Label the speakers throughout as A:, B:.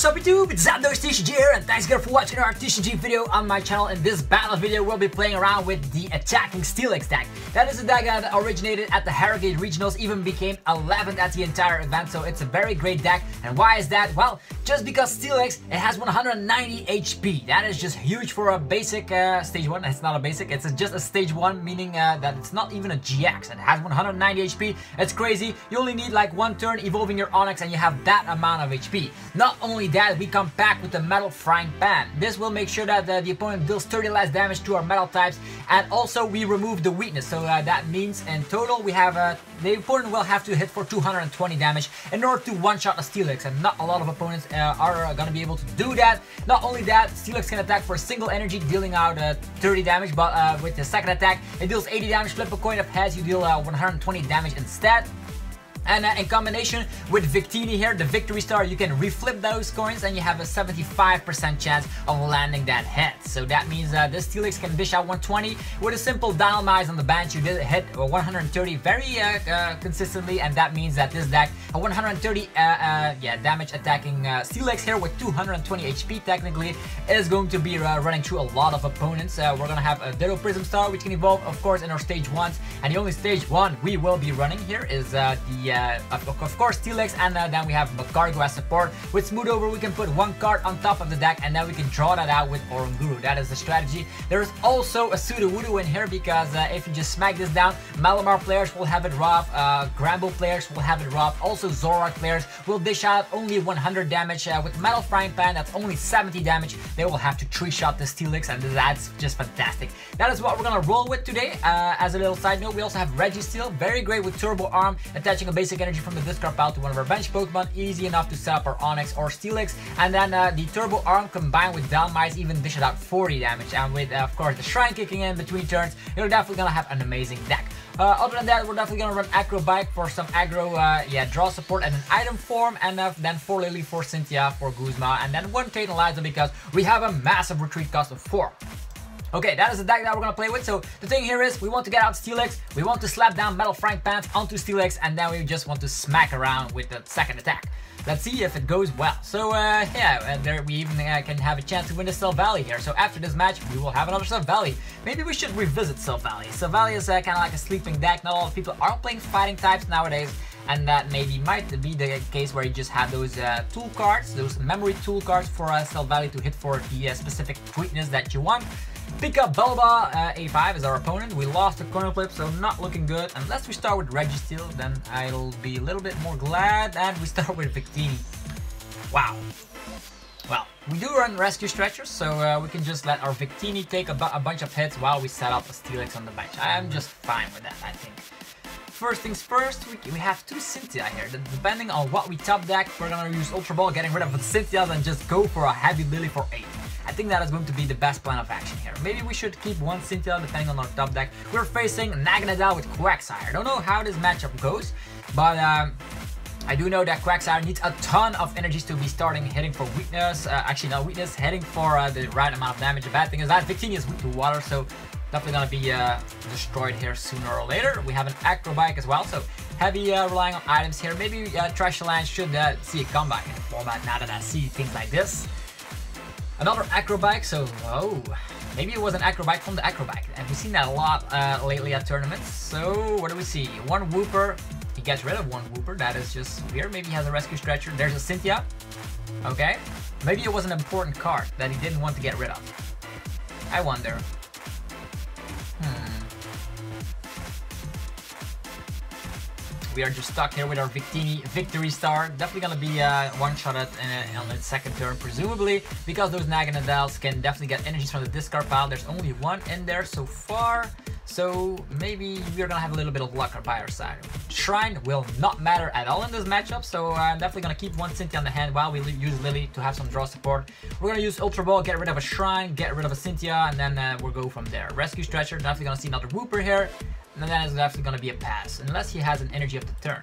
A: What's up YouTube, it's Zando's TCG here, and thanks again for watching our TCG video on my channel. In this battle video, we'll be playing around with the attacking Steelix deck. That is a deck that originated at the Harrogate Regionals, even became 11th at the entire event, so it's a very great deck. And why is that? Well, just because Steelix, it has 190 HP. That is just huge for a basic stage 1. It's not a basic, it's just a stage 1, meaning that it's not even a GX. And it has 190 HP, it's crazy. You only need like one turn evolving your Onix and you have that amount of HP. Not only that, we come back with the metal frying pan. This will make sure that the opponent deals 30 less damage to our metal types, and also we remove the weakness. So that means in total we have the opponent will have to hit for 220 damage in order to one-shot a Steelix, and not a lot of opponents are gonna be able to do that. Not only that, Steelix can attack for a single energy, dealing out 30 damage, but with the second attack it deals 80 damage. Flip a coin of heads, you deal 120 damage instead. And in combination with Victini here, the victory star, you can reflip those coins and you have a 75% chance of landing that hit. So that means this Steelix can dish out 120 with a simple Dhelmise on the bench. You did hit 130 very consistently, and that means that this deck, a 130 damage attacking Steelix here with 220 HP technically, is going to be running through a lot of opponents. We're gonna have a Ditto Prism star, which can evolve, of course, in our stage 1s, and the only stage 1 we will be running here is of course Steelix, and then we have Magcargo as support. With Smooth Over, we can put one card on top of the deck and then we can draw that out with Oranguru. That is the strategy. There is also a Sudowoodo in here because if you just smack this down, Malamar players will have it rough, Gramble players will have it rough, also Zorark players will dish out only 100 damage. With Metal Frying Pan, that's only 70 damage. They will have to 3-shot the Steelix, and that's just fantastic. That is what we're gonna roll with today. As a little side note, we also have Registeel, very great with Turbo Arm, attaching a basic energy from the discard pile to one of our bench Pokemon. Easy enough to set up our Onix or Steelix. And then the Turbo Arm combined with Dhelmise even dish out 40 damage. And with, of course, the Shrine kicking in between turns, you're definitely gonna have an amazing deck. Other than that, we're definitely gonna run Acro Bike for some aggro, draw support and an item form, and then 4 Lillie for Cynthia, for Guzma, and then 1 Tate Liza because we have a massive retreat cost of 4. Okay, that is the deck that we're gonna play with. So the thing here is, we want to get out Steelix, we want to slap down Metal Frying Pans onto Steelix, and then we just want to smack around with the second attack. Let's see if it goes well. So there we even can have a chance to win the Cell Valley here. So after this match, we will have another Cell Valley. Maybe we should revisit Cell Valley. Cell Valley is kind of like a sleeping deck. Not a lot of people are playing fighting types nowadays, and that maybe might be the case where you just have those tool cards, those memory tool cards for Cell Valley to hit for the specific weakness that you want. Pick up Belba, A5 is our opponent. We lost the corner flip, so not looking good. Unless we start with Registeel, then I'll be a little bit more glad. And we start with Victini. Wow. Well, we do run rescue stretchers, so we can just let our Victini take a bunch of hits while we set up a Steelix on the bench. I am just fine with that, I think. First things first, we have 2 Cynthia here. Depending on what we top deck, we're gonna use Ultra Ball, getting rid of the Cynthias, and just go for a heavy Lillie for 8. I think that is going to be the best plan of action here. Maybe we should keep 1 Cynthia depending on our top deck. We're facing Naganadel with Quagsire. I don't know how this matchup goes, but I do know that Quagsire needs a ton of energies to be starting hitting for weakness. Actually, not weakness, hitting for the right amount of damage. The bad thing is that Victini is weak to water, so definitely gonna be destroyed here sooner or later. We have an Acro Bike as well, so heavy relying on items here. Maybe Trash Land should see a comeback in the format now that I see things like this. Another Acro Bike, so maybe it was an Acro Bike from the Acro Bike. And we've seen that a lot lately at tournaments. So what do we see? 1 Wooper. He gets rid of 1 Wooper. That is just weird. Maybe he has a rescue stretcher. There's a Cynthia. Okay. Maybe it was an important card that he didn't want to get rid of. I wonder. We are just stuck here with our Victini Victory Star. Definitely gonna be one-shotted on the second turn, presumably, because those Naganadels can definitely get energies from the discard pile. There's only 1 in there so far, so maybe we're gonna have a little bit of luck by our side. Shrine will not matter at all in this matchup, so I'm definitely gonna keep 1 Cynthia on the hand while we use Lillie to have some draw support. We're gonna use Ultra Ball, get rid of a Shrine, get rid of a Cynthia, and then we'll go from there. Rescue Stretcher, definitely gonna see another Wooper here. And then it's definitely gonna be a pass, unless he has an energy of the turn.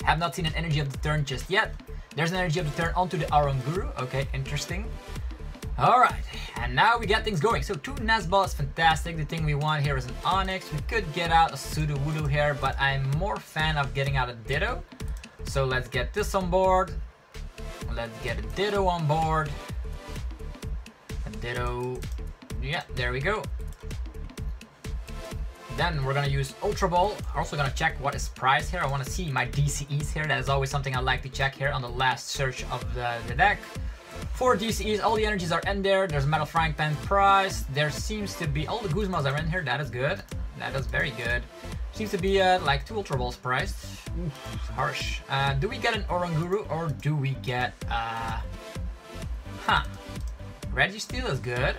A: Have not seen an energy of the turn just yet. There's an energy of the turn onto the Oranguru. Okay, interesting. Alright, and now we get things going. So 2 Nesball is fantastic. The thing we want here is an Onix. We could get out a Sudowoodo here, but I'm more fan of getting out a Ditto. So let's get this on board. Let's get a Ditto on board. A Ditto. Yeah, there we go. Then we're gonna use Ultra Ball. Also gonna check what is priced here. I want to see my DCEs here. That is always something I like to check here on the last search of the deck. For DCEs, all the energies are in there. There's Metal Frying Pan price. There seems to be all the Guzmas are in here. That is good. That is very good. Seems to be like 2 Ultra Balls priced. Oof, harsh. Do we get an Oranguru or do we get Registeel is good.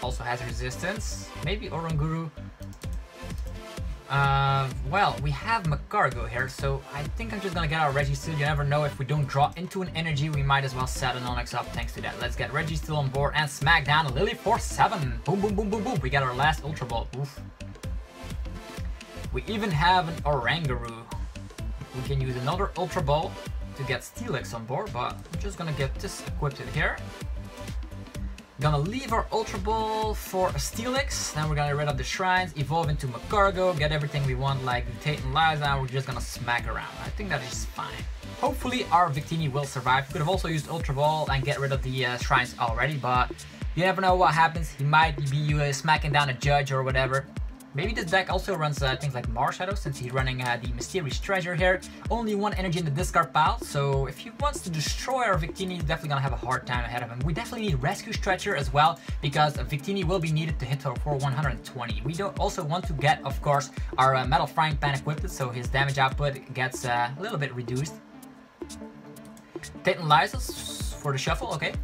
A: Also has resistance. Maybe Oranguru. Well, we have Magcargo here, so I think I'm just gonna get our Registeel. You never know, if we don't draw into an energy, we might as well set an Onix up thanks to that. Let's get Registeel on board and smack down a Lillie for 7. Boom, boom, boom, boom, boom. We got our last Ultra Ball. Oof. We even have an Oranguru. We can use another Ultra Ball to get Steelix on board, but I'm just gonna get this equipped in here. Gonna leave our Ultra Ball for a Steelix. Then we're gonna get rid of the shrines, evolve into Magcargo, get everything we want like the Tate Liza, and we're just gonna smack around. I think that is fine. Hopefully our Victini will survive. We could have also used Ultra Ball and get rid of the shrines already, but you never know what happens. He might be smacking down a judge or whatever. Maybe this deck also runs things like Marshadow, since he's running the Mysterious Treasure here. Only 1 energy in the discard pile, so if he wants to destroy our Victini, he's definitely gonna have a hard time ahead of him. We definitely need Rescue Stretcher as well, because Victini will be needed to hit for 120. We don't also want to get, of course, our Metal Frying Pan equipped, so his damage output gets a little bit reduced. Tate Liza for the shuffle, okay,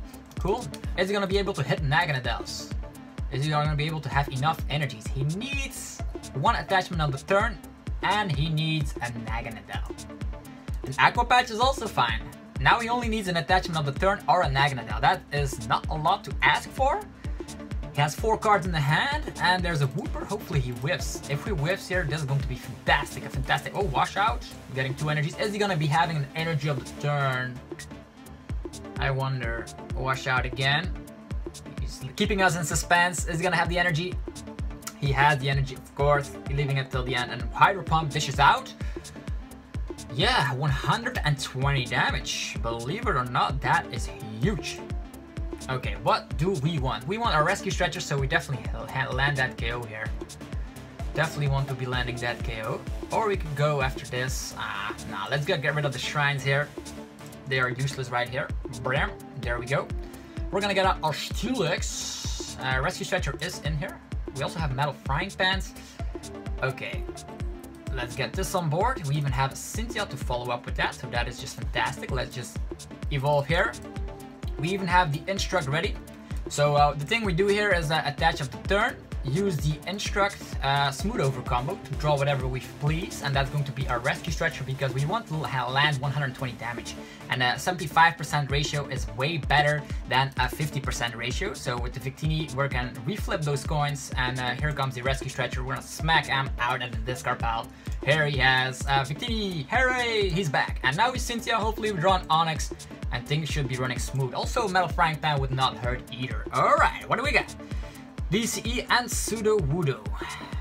A: cool. Is he gonna be able to hit Naganadels? Is he going to be able to have enough energies? He needs 1 attachment on the turn, and he needs a Naganadel. An Aqua Patch is also fine. Now he only needs an attachment on the turn or a Naganadel. That is not a lot to ask for. He has 4 cards in the hand, and there's a Whooper. Hopefully he whiffs. If he whiffs here, this is going to be fantastic. A fantastic... Oh, washout. Getting 2 energies. Is he going to be having an energy of the turn? I wonder. Washout again. Keeping us in suspense. Is he gonna have the energy? He has the energy, of course. He's leaving it till the end. And Hydro Pump dishes out. Yeah, 120 damage. Believe it or not, that is huge. Okay, what do we want? We want our Rescue Stretcher, so we definitely land that KO here. Definitely want to be landing that KO. Or we could go after this. Nah, let's get rid of the shrines here. They are useless right here. Bam, there we go. We're gonna get out our Steelix. Rescue Stretcher is in here. We also have Metal Frying Pans. Okay, let's get this on board. We even have Cynthia to follow up with that, so that is just fantastic. Let's just evolve here. We even have the Instruct ready. So the thing we do here is attach of the turn. Use the Instruct Smooth Over combo to draw whatever we please, and that's going to be our Rescue Stretcher because we want to land 120 damage, and a 75% ratio is way better than a 50% ratio. So with the Victini, we're gonna reflip those coins, and here comes the Rescue Stretcher. We're gonna smack him out in the discard pile. Here he has Victini, hooray, he's back. And now with Cynthia, hopefully we draw an Onix, and things should be running smooth. Also, Metal Frying Pan would not hurt either. Alright, what do we got? DCE and Sudowoodo.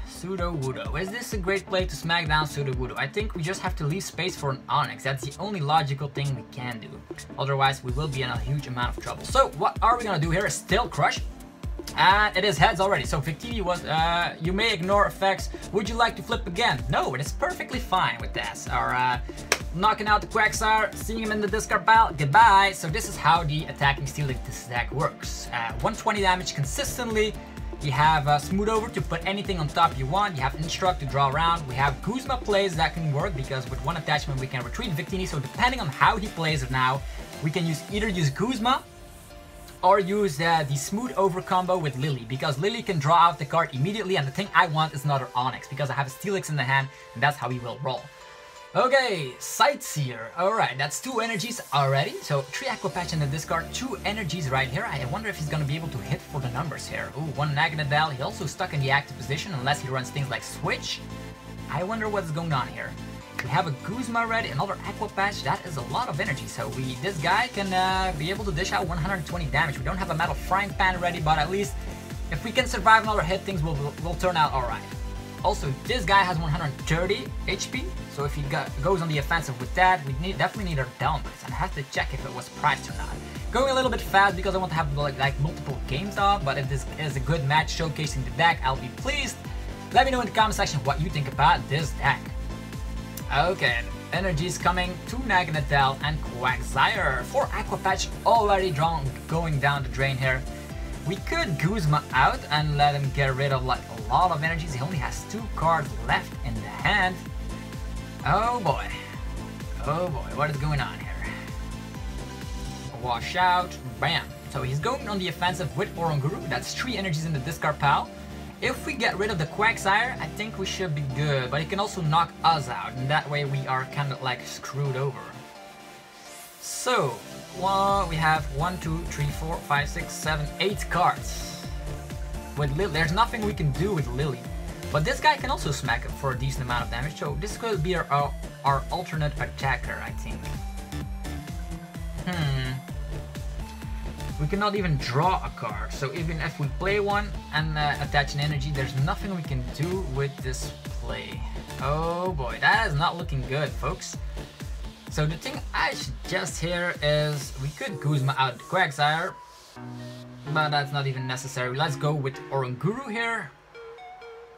A: Sudowoodo. Is this a great play to smack down Sudowoodo? I think we just have to leave space for an Onix. That's the only logical thing we can do. Otherwise, we will be in a huge amount of trouble. So, what are we gonna do here? Still Crush. And it is heads already. So, Victini was, you may ignore effects. Would you like to flip again? No, it is perfectly fine with this. Or, knocking out the Quagsire, seeing him in the discard pile, goodbye. So, this is how the attacking Steelix deck works. 120 damage consistently. You have Smooth Over to put anything on top you want. You have Instruct to draw around. We have Guzma plays that can work because with 1 attachment we can retreat Victini. So depending on how he plays it now, we can either use Guzma or use the Smooth Over combo with Lillie, because Lillie can draw out the card immediately, and the thing I want is another Onix because I have a Steelix in the hand, and that's how he will roll. Okay, Sightseer. Alright, that's 2 energies already. So 3 Aqua Patch in the discard, 2 energies right here. I wonder if he's gonna be able to hit for the numbers here. Ooh, 1 Naganadel. He's also stuck in the active position unless he runs things like Switch. I wonder what's going on here. We have a Guzma ready, another Aqua Patch. That is a lot of energy. So this guy can be able to dish out 120 damage. We don't have a Metal Frying Pan ready, but at least if we can survive another hit, things will turn out alright. Also, this guy has 130 HP, so if he goes on the offensive with that, we definitely need our Dhelmise, and I have to check if it was priced or not. Going a little bit fast because I want to have like multiple games on, but if this is a good match showcasing the deck, I'll be pleased. Let me know in the comment section what you think about this deck. Okay, energies coming to Naganadel and Quagsire. 4 Aqua Patch already drawn, going down the drain here. We could Guzma out and let him get rid of like a lot of energies. He only has 2 cards left in the hand. Oh boy, what is going on here? Wash out, bam. So he's going on the offensive with Oranguru. That's 3 energies in the discard pile. If we get rid of the Quagsire, I think we should be good, but he can also knock us out, and that way we are kind of like screwed over. So, we have 1, 2, 3, 4, 5, 6, 7, 8 cards. With Lillie, there's nothing we can do with Lillie, but this guy can also smack him for a decent amount of damage, so this could be our alternate attacker, I think. We cannot even draw a card, so even if we play one and attach an energy, there's nothing we can do with this play. Oh boy, that is not looking good, folks. So the thing I suggest here is we could Guzma out the Quagsire, but that's not even necessary. Let's go with Oranguru here.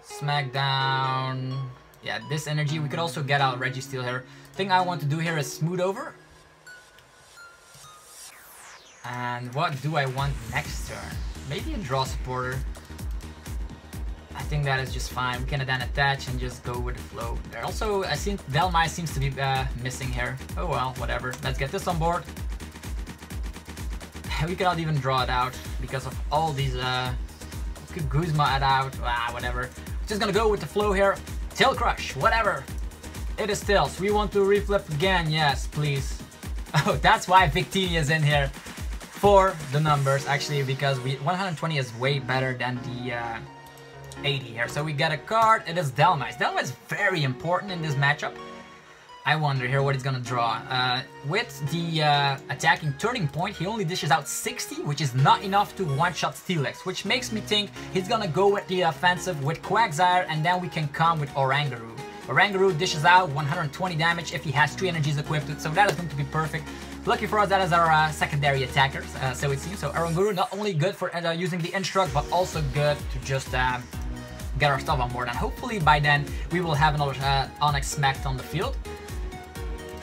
A: Smack down. Yeah, this energy. We could also get out Registeel here. Thing I want to do here is smooth over. And what do I want next turn? Maybe a draw supporter. I think that is just fine. We can then attach and just go with the flow. There also, I think Dhelmise seems to be missing here. Oh well, whatever. Let's get this on board. We cannot even draw it out because of all these. We could Guzma it out. Whatever. Just gonna go with the flow here. Tail Crush, whatever. It is tails. We want to reflip again. Yes, please. Oh, that's why Victini is in here. For the numbers, actually, because 120 is way better than the 80 here. So we get a card. It is Dhelmise. Dhelmise is very important in this matchup. I wonder here what he's gonna draw. With the attacking turning point, he only dishes out 60, which is not enough to one-shot Steelix, which makes me think he's gonna go with the offensive with Quagsire, and then we can come with Oranguru. Oranguru dishes out 120 damage if he has 3 energies equipped, so that is going to be perfect. Lucky for us, that is our secondary attackers, so it seems. So Oranguru not only good for using the instruct, but also good to just get our stuff on board. And hopefully by then we will have another Onix smacked on the field.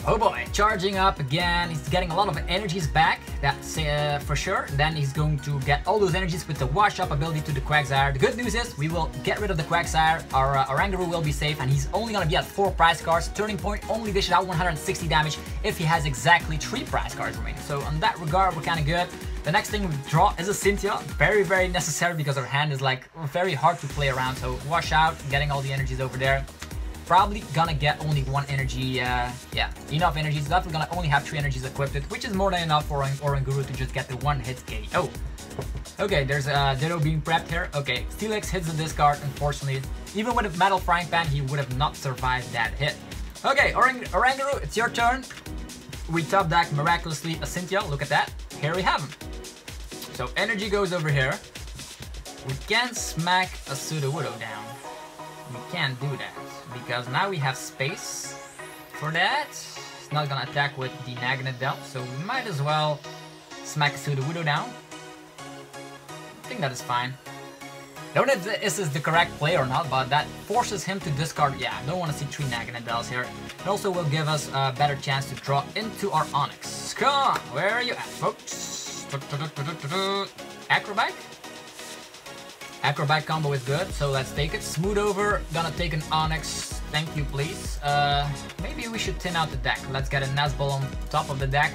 A: Oh boy, charging up again. He's getting a lot of energies back, that's for sure. Then he's going to get all those energies with the wash-up ability to the Quagsire. The good news is we will get rid of the Quagsire. Our Oranguru will be safe, and he's only going to be at 4 prize cards. Turning point only dishes out 160 damage if he has exactly 3 prize cards remaining. So on that regard, we're kind of good. The next thing we draw is a Cynthia. Very, very necessary because our hand is like very hard to play around. So wash out, getting all the energies over there. Probably gonna get only 1 energy, yeah, enough energies. Definitely gonna only have 3 energies equipped, which is more than enough for Oranguru to just get the 1-hit KO. Okay, there's a Ditto being prepped here. Okay, Steelix hits the discard, unfortunately. Even with a metal frying pan, he would have not survived that hit. Okay, Oranguru, it's your turn. We top deck miraculously a Cynthia, look at that. Here we have him. So energy goes over here. We can smack a Sudowoodo down. We can't do that because now we have space for that. It's not gonna attack with the Naganadel, so we might as well smack Sudowoodo down. I think that is fine. Don't know if this is the correct play or not, but that forces him to discard. Yeah, I don't want to see 3 Naganadels here. It also will give us a better chance to draw into our Onix. Come on, where are you at, folks? Acro Bike? Acro Bike combo is good, so let's take it. Smooth over, gonna take an Onix. Thank you, please. Maybe we should thin out the deck. Let's get a Nazball on top of the deck.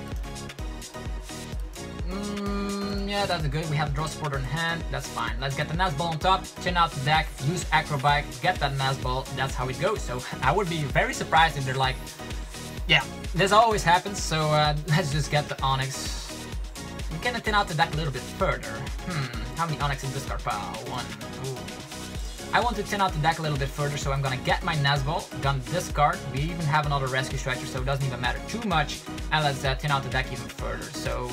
A: Yeah, that's good. We have draw supporter in hand. That's fine. Let's get the Nazball on top, thin out the deck, use Acro Bike, get that Nazball. That's how it goes. So I would be very surprised if they're like, yeah, this always happens. So let's just get the Onix. We can thin out the deck a little bit further. How many Onix in discard pile? 1. Ooh. I want to thin out the deck a little bit further, so I'm gonna get my Nazball, gonna discard. We even have another rescue stretcher, so it doesn't even matter too much. And let's thin out the deck even further. So,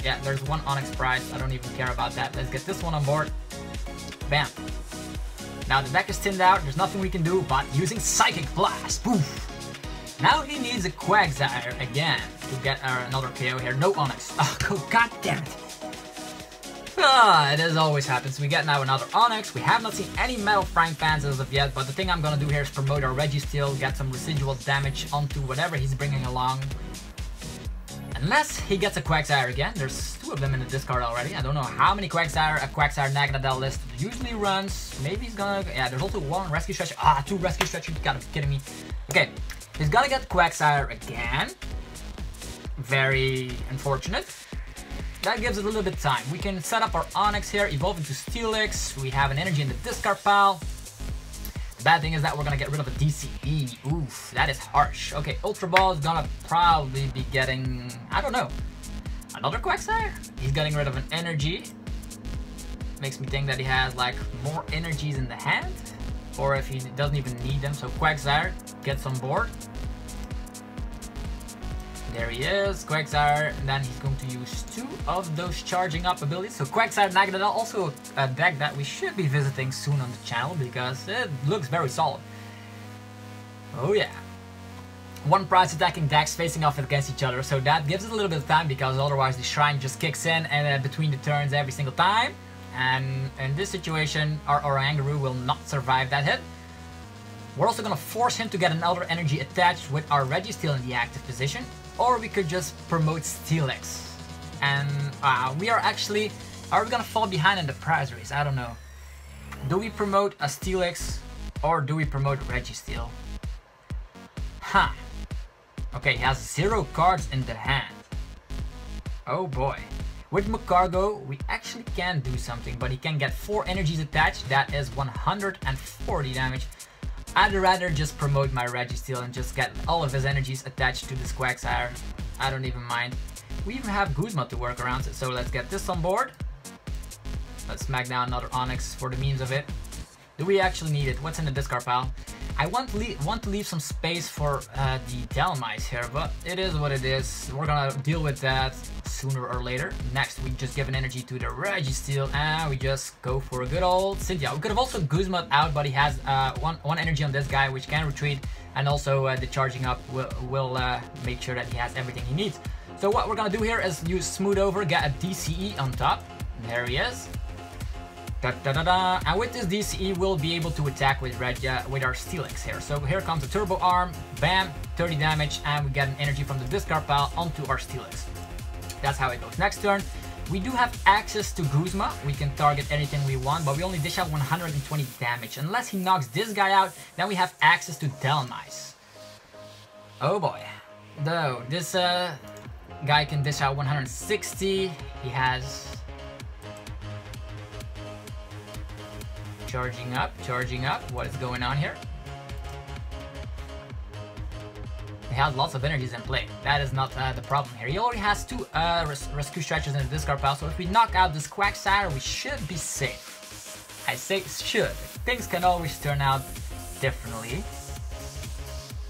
A: yeah, there's 1 Onix prize. I don't even care about that. Let's get this one on board. Bam. Now the deck is thinned out, there's nothing we can do but using Psychic Blast. Poof! Now he needs a Quagsire again to get another KO here. No Onix. Oh, god damn it. It as always happens. We get now another Onix. We have not seen any Metal Frying Pans as of yet, but the thing I'm gonna do here is promote our Registeel, get some residual damage onto whatever he's bringing along. Unless he gets a Quagsire again. There's 2 of them in the discard already. I don't know how many Quagsire a Quagsire Naganadel list usually runs. Maybe he's gonna... Yeah, there's also 1 Rescue Stretcher. 2 Rescue Stretchers. You gotta be kidding me. Okay, he's gonna get Quagsire again. Very unfortunate. That gives it a little bit of time. We can set up our Onix here, evolve into Steelix. We have an energy in the discard pile. The bad thing is that we're gonna get rid of a DCE. Oof, that is harsh. Okay, Ultra Ball is gonna probably be getting, I don't know, another Quagsire? He's getting rid of an energy. Makes me think that he has like more energies in the hand, or if he doesn't even need them. So Quagsire gets on board. There he is, Quagsire, and then he's going to use 2 of those charging up abilities. So Quagsire Naganadel, also a deck that we should be visiting soon on the channel because it looks very solid. Oh yeah. 1 prize attacking decks facing off against each other, so that gives it a little bit of time because otherwise the Shrine just kicks in and between the turns every single time. And in this situation, our Oranguru will not survive that hit. We're also going to force him to get another energy attached with our Registeel in the active position. Or we could just promote Steelix. And we are actually... Are we gonna fall behind in the prize race? I don't know. Do we promote a Steelix or do we promote Registeel? Huh. Okay, he has 0 cards in the hand. Oh boy. With Magcargo, we actually can do something, but he can get 4 energies attached. That is 140 damage. I'd rather just promote my Registeel and just get all of his energies attached to this Quagsire. I don't even mind. We even have Guzma to work around, so let's get this on board. Let's smack down another Onix for the means of it. Do we actually need it? What's in the discard pile? I want to leave some space for the Dhelmise here, but it is what it is. We're gonna deal with that sooner or later. Next, we just give an energy to the Registeel and we just go for a good old Cynthia. We could have also Guzma out, but he has one energy on this guy which can retreat, and also the charging up will make sure that he has everything he needs. So what we're gonna do here is use Smooth Over, get a DCE on top. There he is. And with this DCE, we'll be able to attack with our Steelix here. So here comes the Turbo Arm, bam, 30 damage, and we get an energy from the discard pile onto our Steelix. That's how it goes. Next turn, we do have access to Guzma. We can target anything we want, but we only dish out 120 damage. Unless he knocks this guy out, then we have access to Dhelmise. Oh boy. Though, this guy can dish out 160. He has... Charging up. What is going on here? He has lots of energies in play. That is not the problem here. He already has 2 rescue stretchers in the discard pile, so if we knock out this Quagsire, we should be safe. I say should. Things can always turn out differently.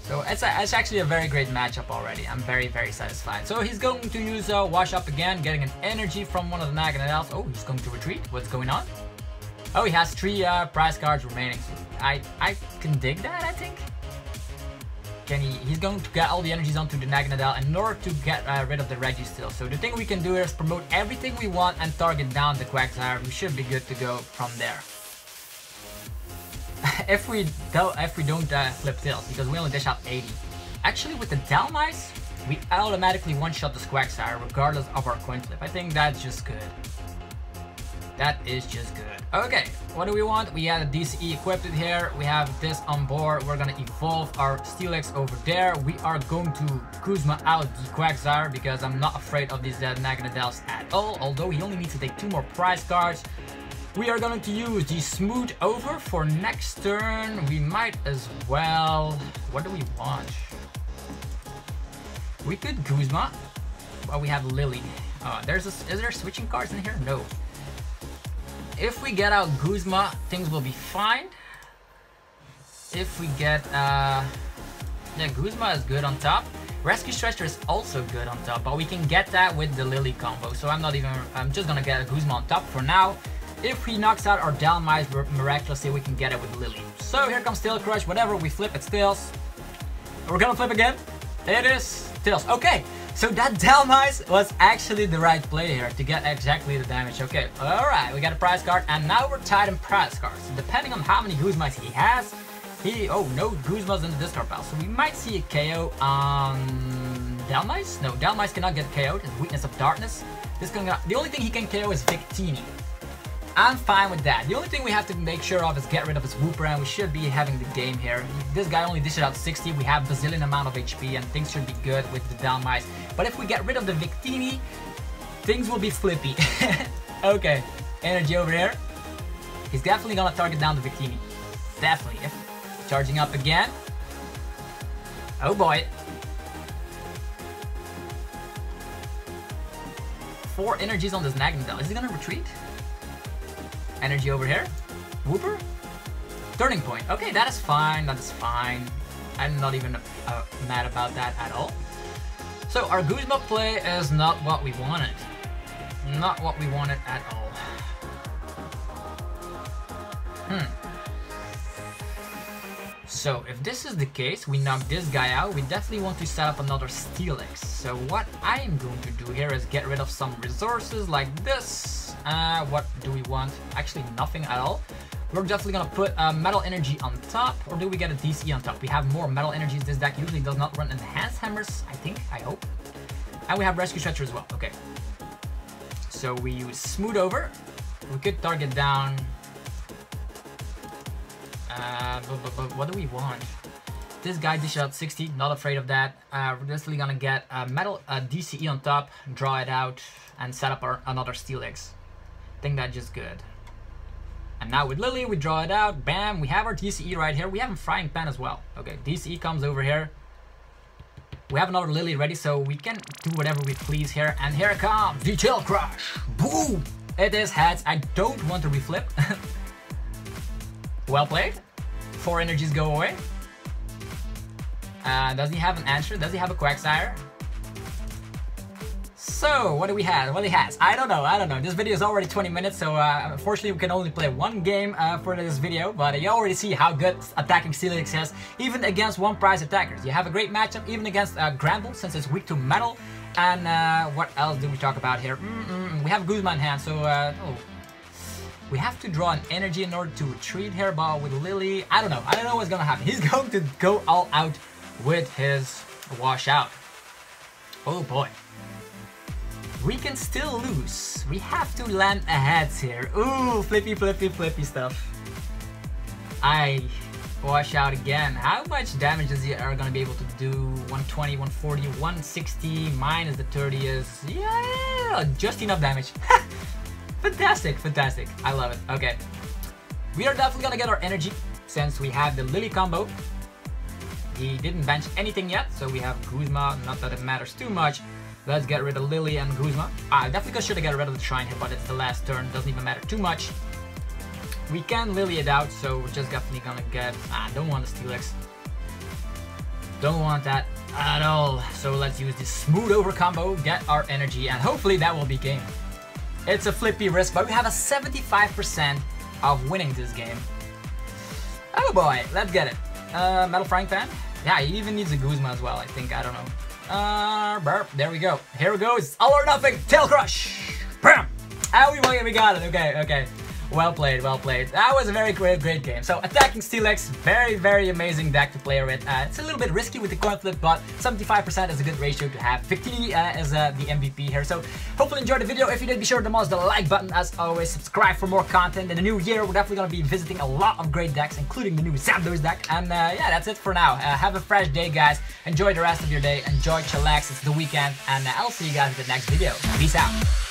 A: So it's actually a very great matchup already. I'm very, very satisfied. So he's going to use Wash Up again, getting an energy from one of the Naganadels. Oh, he's going to retreat. What's going on? Oh, he has 3 prize cards remaining. I can dig that, I think. He's going to get all the energies onto the Naganadel in order to get rid of the Registeel. So the thing we can do is promote everything we want and target down the Quagsire. We should be good to go from there. if we don't flip tails, because we only dish out 80. Actually, with the Dhelmise, we automatically one-shot this Quagsire regardless of our coin flip. I think that's just good. That is just good. Okay, what do we want? We have a DCE equipped here. We have this on board. We're gonna evolve our Steelix over there. We are going to Guzma out the Quagsire because I'm not afraid of these Naganadels at all. Although he only needs to take 2 more prize cards. We are going to use the Smooth Over for next turn. We might as well... What do we want? We could Guzma. Well, we have Lillie. Is there switching cards in here? No. If we get out Guzma, things will be fine. If we get, yeah, Guzma is good on top. Rescue Stretcher is also good on top, but we can get that with the Lillie combo. So I'm just gonna get a Guzma on top for now. if he knocks out our Dhelmise, miraculously we can get it with Lillie. So here comes Tail Crush. Whatever we flip, it's tails. We're gonna flip again. It is tails. Okay, so that Dhelmise was actually the right play here to get exactly the damage. Okay, alright, we got a prize card, and now we're tied in prize cards. Depending on how many Guzmas he has, oh, no Guzmas in the discard pile. So we might see a KO on Dhelmise. No, Dhelmise cannot get KO'd. His weakness of darkness. The only thing he can KO is Victini. I'm fine with that. The only thing we have to make sure of is get rid of his Whooper, and we should be having the game here. This guy only dished out 60. We have a bazillion amount of HP, and things should be good with the Dhelmise. But if we get rid of the Victini, things will be flippy. Okay, energy over here. He's definitely gonna target down the Victini. Definitely. Charging up again. Oh boy. 4 energies on this Naganadel. Is he gonna retreat? Energy over here. Whooper. Turning point. Okay, that is fine. That is fine. I'm not even mad about that at all. So our Guzma play is not what we wanted. Not what we wanted at all. So if this is the case, we knock this guy out, we definitely want to set up another Steelix. So what I am going to do here is get rid of some resources like this. What do we want? Actually nothing at all. We're definitely gonna put metal energy on top, or do we get a DCE on top? We have more metal energies. This deck usually does not run enhanced hammers, I think, I hope. And we have rescue stretcher as well, okay. So we use smooth over. We could target down. But what do we want? This guy dished out 60, not afraid of that. We're definitely gonna get a metal DCE on top, draw it out, and set up another Steelix. I think that's just good. And now with Lillie, we draw it out, bam, we have our DCE right here. We have a frying pan as well. Okay, DCE comes over here. We have another Lillie ready, so we can do whatever we please here. And here it comes, the Tail Crush. Boom! It is heads. I don't want to reflip. Well played. 4 energies go away. Does he have an answer? Does he have a Quagsire? So, what do we have? What he has? I don't know. This video is already 20 minutes, so unfortunately we can only play one game for this video, but you already see how good attacking Steelix is, even against one prize attackers. You have a great matchup, even against Granbull, since it's weak to metal. And what else do we talk about here? We have Guzma in hand, so we have to draw an energy in order to retreat here, but with Lillie, I don't know what's gonna happen. He's going to go all out with his washout. Oh boy. We can still lose. We have to land a heads here. Ooh, flippy stuff. I wash out again. How much damage is he gonna be able to do? 120, 140, 160 minus the 30 is, yeah, just enough damage. Fantastic. I love it. Okay. We are definitely gonna get our energy since we have the Lillie combo. He didn't bench anything yet, so we have Guzma. Not that it matters too much. Let's get rid of Lillie and Guzma. I definitely should have got rid of the Shrine here, but it's the last turn. Doesn't even matter too much. We can Lillie it out, so we're just definitely gonna get... don't want the Steelix. Don't want that at all. So let's use this smooth over combo, get our energy, and hopefully that will be game. It's a flippy risk, but we have a 75% of winning this game. Oh boy, let's get it. Metal Frying Pan? Yeah, he even needs a Guzma as well, I think. I don't know. Burp. There we go. Here it goes. All or nothing. Tail Crush. Bam. And we got it. Okay. Well played. That was a very great game. So attacking Steelix, very amazing deck to play with. It's a little bit risky with the coin flip, but 75% is a good ratio to have. Victini is the MVP here. So hopefully enjoyed the video. If you did, be sure to smash the like button. As always, subscribe for more content. In the new year, we're definitely going to be visiting a lot of great decks, including the new Zapdos deck. And yeah, that's it for now. Have a fresh day, guys. Enjoy the rest of your day. Enjoy, chillax. It's the weekend. And I'll see you guys in the next video. Peace out.